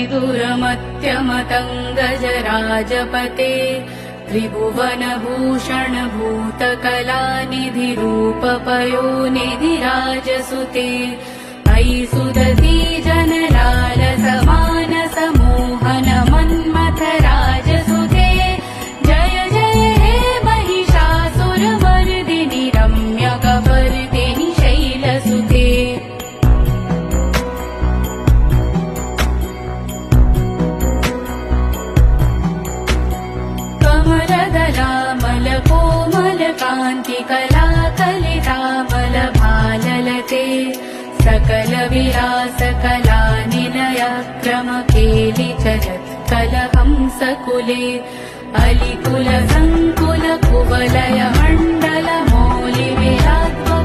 विदुरमत्यमतङ्गजराजपते त्रिभुवनभूषण भूतकलानिधिरूपपयोनिधिराजसुते अयि सुदती जनलालसमानसमोहन मन्मथ राजसुते जय जय हे महिषासुरमर्दिनि रम्यकपर्दिनि शैलसुते कमलदलामलकोमलकान्तिकलाकलितामलभाललते सकलविलासकला निलयक्रमकेलिचरत्कलहंसकुले अलिकुलसङ्कुलकुवलय मण्डलमौलिविलात्म